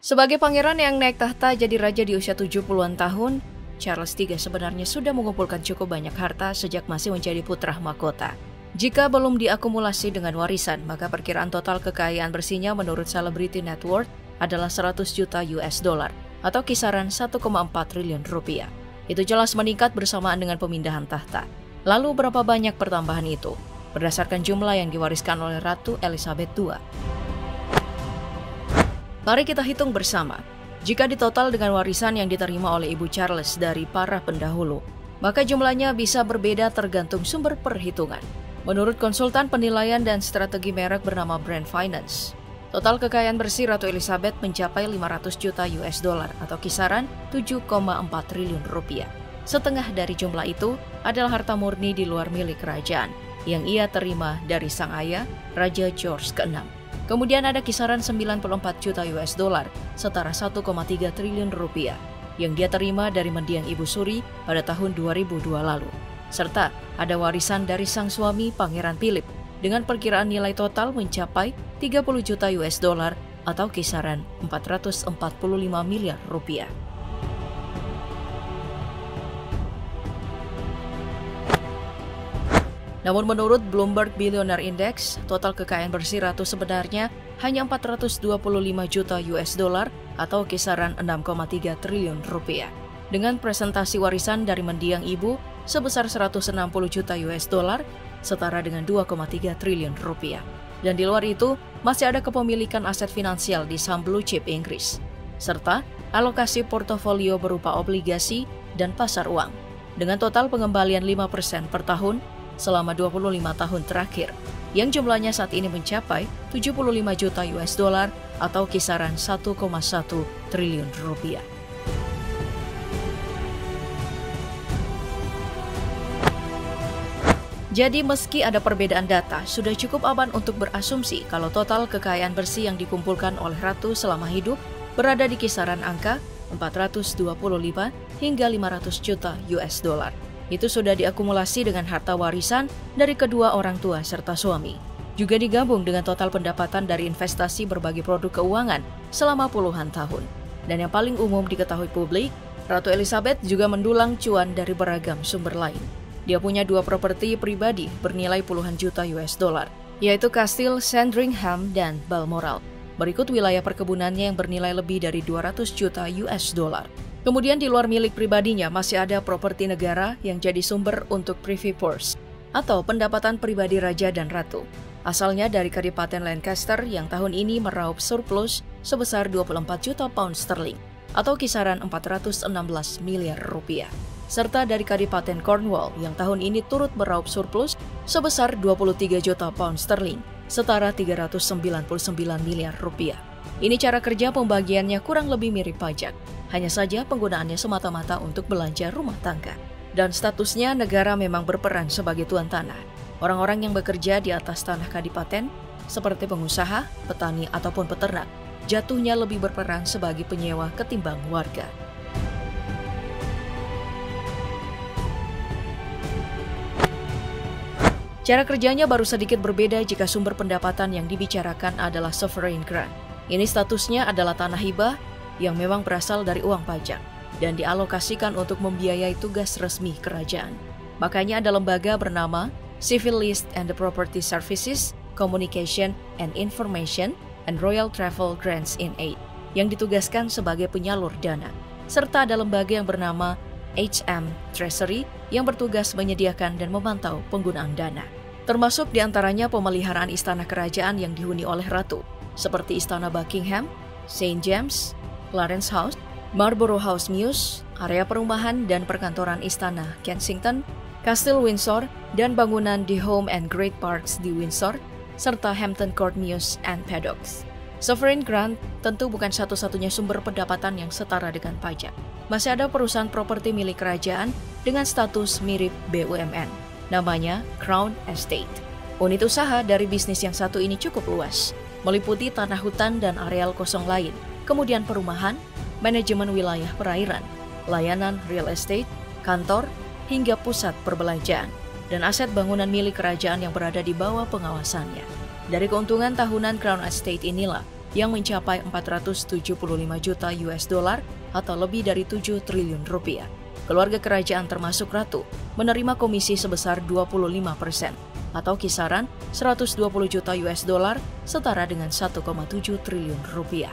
Sebagai pangeran yang naik tahta jadi raja di usia 70-an tahun, Charles III sebenarnya sudah mengumpulkan cukup banyak harta sejak masih menjadi putra mahkota. Jika belum diakumulasi dengan warisan, maka perkiraan total kekayaan bersihnya menurut Celebrity Net Worth adalah 100 juta US dollar atau kisaran 1,4 triliun rupiah. Itu jelas meningkat bersamaan dengan pemindahan tahta. Lalu berapa banyak pertambahan itu? Berdasarkan jumlah yang diwariskan oleh Ratu Elizabeth II. Mari kita hitung bersama. Jika ditotal dengan warisan yang diterima oleh Ibu Charles dari para pendahulu, maka jumlahnya bisa berbeda tergantung sumber perhitungan. Menurut konsultan penilaian dan strategi merek bernama Brand Finance, total kekayaan bersih Ratu Elizabeth mencapai 500 juta US dollar atau kisaran 7,4 triliun rupiah. Setengah dari jumlah itu adalah harta murni di luar milik kerajaan yang ia terima dari sang ayah, Raja George ke-6. Kemudian ada kisaran 94 juta US dollar, setara 1,3 triliun rupiah, yang dia terima dari mendiang Ibu Suri pada tahun 2002 lalu. Serta ada warisan dari sang suami Pangeran Philip dengan perkiraan nilai total mencapai 30 juta US dollar atau kisaran 445 miliar rupiah. Namun menurut Bloomberg Billionaire Index, total kekayaan bersih Ratu sebenarnya hanya 425 juta US dollar atau kisaran 6,3 triliun rupiah. Dengan presentasi warisan dari mendiang ibu sebesar 160 juta US dollar, setara dengan 2,3 triliun rupiah. Dan di luar itu, masih ada kepemilikan aset finansial di saham blue chip Inggris, serta alokasi portofolio berupa obligasi dan pasar uang, dengan total pengembalian 5% per tahun selama 25 tahun terakhir, yang jumlahnya saat ini mencapai 75 juta US dollar atau kisaran 1,1 triliun rupiah. Jadi meski ada perbedaan data, sudah cukup aman untuk berasumsi kalau total kekayaan bersih yang dikumpulkan oleh Ratu selama hidup berada di kisaran angka 425 hingga 500 juta US dollar. Itu sudah diakumulasi dengan harta warisan dari kedua orang tua serta suami. Juga digabung dengan total pendapatan dari investasi berbagai produk keuangan selama puluhan tahun. Dan yang paling umum diketahui publik, Ratu Elizabeth juga mendulang cuan dari beragam sumber lain. Dia punya 2 properti pribadi bernilai puluhan juta US dollar, yaitu Kastil Sandringham dan Balmoral. Berikut wilayah perkebunannya yang bernilai lebih dari 200 juta US dollar. Kemudian di luar milik pribadinya masih ada properti negara yang jadi sumber untuk privy purse atau pendapatan pribadi raja dan ratu. Asalnya dari Kadipaten Lancaster yang tahun ini meraup surplus sebesar 24 juta pound sterling atau kisaran 416 miliar rupiah. Serta dari Kadipaten Cornwall yang tahun ini turut meraup surplus sebesar 23 juta pound sterling, setara 399 miliar rupiah. Ini cara kerja pembagiannya kurang lebih mirip pajak, hanya saja penggunaannya semata-mata untuk belanja rumah tangga. Dan statusnya negara memang berperan sebagai tuan tanah. Orang-orang yang bekerja di atas tanah kadipaten, seperti pengusaha, petani, ataupun peternak, jatuhnya lebih berperan sebagai penyewa ketimbang warga. Cara kerjanya baru sedikit berbeda jika sumber pendapatan yang dibicarakan adalah sovereign grant. Ini statusnya adalah tanah hibah yang memang berasal dari uang pajak dan dialokasikan untuk membiayai tugas resmi kerajaan. Makanya ada lembaga bernama Civil List and the Property Services, Communication and Information, and Royal Travel Grants in Aid yang ditugaskan sebagai penyalur dana. Serta ada lembaga yang bernama HM Treasury yang bertugas menyediakan dan memantau penggunaan dana. Termasuk diantaranya pemeliharaan istana kerajaan yang dihuni oleh ratu, seperti Istana Buckingham, St. James, Clarence House, Marlborough House Mews, area perumahan dan perkantoran Istana Kensington, Kastil Windsor, dan bangunan di Home and Great Parks di Windsor, serta Hampton Court Mews and Paddocks. Sovereign grant tentu bukan satu-satunya sumber pendapatan yang setara dengan pajak. Masih ada perusahaan properti milik kerajaan dengan status mirip BUMN, namanya Crown Estate. Unit usaha dari bisnis yang satu ini cukup luas, meliputi tanah hutan dan areal kosong lain, kemudian perumahan, manajemen wilayah perairan, layanan real estate, kantor, hingga pusat perbelanjaan, dan aset bangunan milik kerajaan yang berada di bawah pengawasannya. Dari keuntungan tahunan Crown Estate inilah, yang mencapai 475 juta US dollar atau lebih dari 7 triliun rupiah. Keluarga kerajaan termasuk Ratu menerima komisi sebesar 25% atau kisaran 120 juta US dollar setara dengan 1,7 triliun rupiah.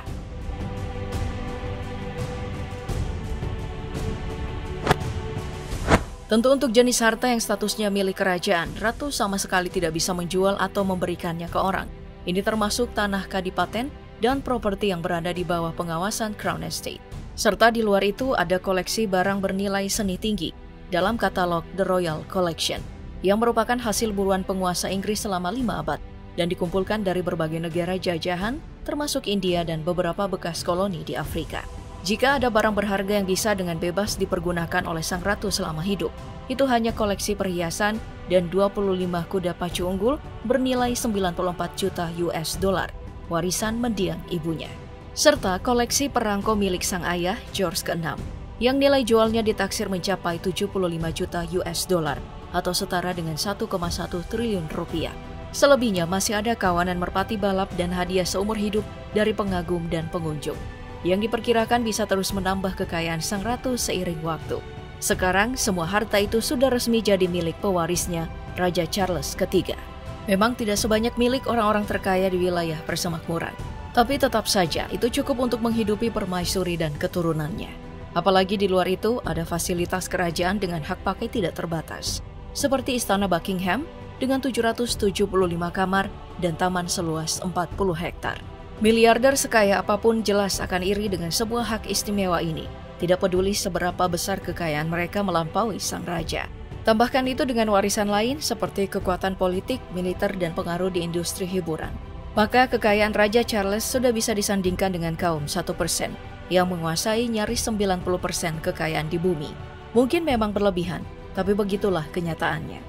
Tentu untuk jenis harta yang statusnya milik kerajaan, Ratu sama sekali tidak bisa menjual atau memberikannya ke orang. Ini termasuk tanah kadipaten dan properti yang berada di bawah pengawasan Crown Estate. Serta di luar itu ada koleksi barang bernilai seni tinggi dalam katalog The Royal Collection, yang merupakan hasil buruan penguasa Inggris selama 5 abad dan dikumpulkan dari berbagai negara jajahan, termasuk India dan beberapa bekas koloni di Afrika. Jika ada barang berharga yang bisa dengan bebas dipergunakan oleh sang ratu selama hidup, itu hanya koleksi perhiasan dan 25 kuda pacu unggul bernilai 94 juta US dollar, warisan mendiang ibunya. Serta koleksi perangko milik sang ayah, George ke-6, yang nilai jualnya ditaksir mencapai 75 juta US dollar atau setara dengan 1,1 triliun rupiah. Selebihnya masih ada kawanan merpati balap dan hadiah seumur hidup dari pengagum dan pengunjung, yang diperkirakan bisa terus menambah kekayaan sang ratu seiring waktu. Sekarang, semua harta itu sudah resmi jadi milik pewarisnya, Raja Charles III. Memang tidak sebanyak milik orang-orang terkaya di wilayah persemakmuran, tapi tetap saja itu cukup untuk menghidupi permaisuri dan keturunannya. Apalagi di luar itu ada fasilitas kerajaan dengan hak pakai tidak terbatas, seperti Istana Buckingham dengan 775 kamar dan taman seluas 40 hektar. Miliarder sekaya apapun jelas akan iri dengan sebuah hak istimewa ini, tidak peduli seberapa besar kekayaan mereka melampaui sang raja. Tambahkan itu dengan warisan lain seperti kekuatan politik, militer, dan pengaruh di industri hiburan. Maka kekayaan Raja Charles sudah bisa disandingkan dengan kaum 1% yang menguasai nyaris 90% kekayaan di bumi. Mungkin memang berlebihan, tapi begitulah kenyataannya.